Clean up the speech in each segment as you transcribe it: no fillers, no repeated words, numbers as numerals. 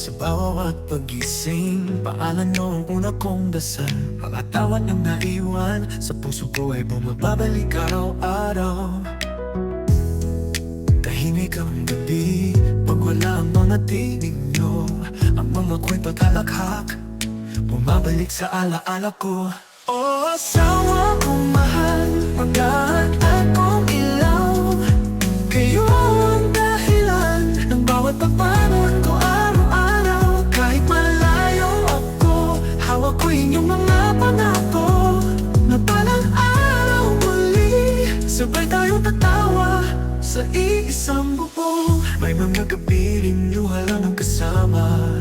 Sa bawat pagising, paalan mo ang una kong dasal. Mga tawa nang naiwan, sa puso ko ay bumabalik araw-araw. Tahimik ang gabi, pag wala ang mga tinig nyo. Ang mga kwento talakhak, bumabalik sa alaala ko. Oh, asawa kong mahal, magaan akong ilaw. Kayo ang dahilan ng bawat pagbangon ko araw-araw. Kahit malayo ako, hawak ko inyong mga pangako. Na palang araw muli, sabay tayong tatawa sa iisang bubong. May mga gabi rin wala nang kasama,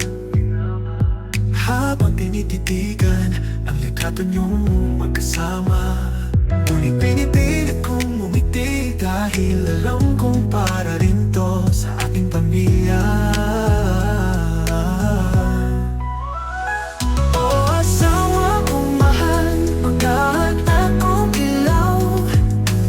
habang tinititigan ang litrato niyong magkasama. Ngunit pinipilit kong ngumiti dahil alam kong para rin to sa ating pamilya. Oh, asawa kong mahal, magaan akong ilaw.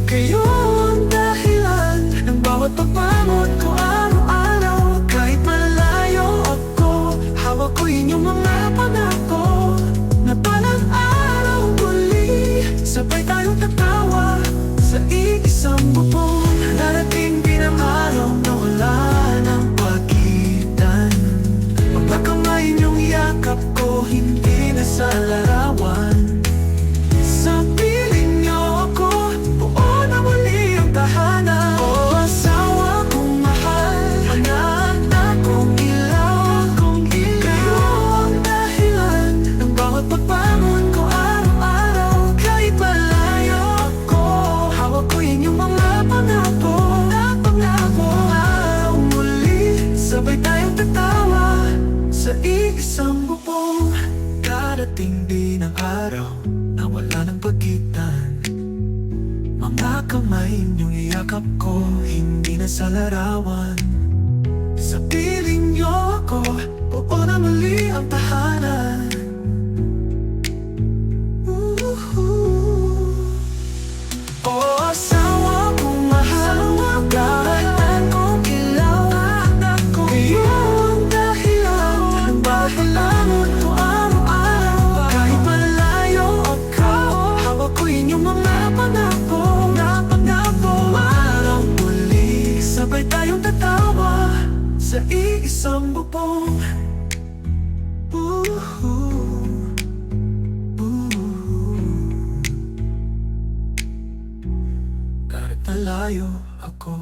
Kayo ang dahilan ng bawat pagbangon ko araw-araw. Kahit malayo ako, hawak ko inyong mga pangako. Na palang araw muli, sabay tayong tatawa sa iisang bubong. Darating din ang araw na wala ng pagitan. Magkakamay niyong yakap ko, hindi na sa larawan. Sa piling niyo ako, buo na muli ang tahanan. Oh, asawa kong mahal, anak akong ilaw. Kayo ang dahilan ng bawat pagbangon ko araw-araw. Kahit malayo ako, hawak ko inyong mga pangako. Na pangako araw muli, sabay tayong tatawa sa iisang bubong. Darating din ang araw na wala ng pagitan. Mga kamay niyong iyakap ko, hindi na sa larawan. Sa piling niyo ako, buo na muli ang tahanan. Oh, asawa kong mahal, magaan akong ilaw. Kayo ang dahilan ng bawat pagbangon ko araw-araw. Kahit malayo ako, hawak ko inyong mga pangako. Na pangako araw muli, sabay tayong tatawa sa iisang bubong. Kahit malayo ako,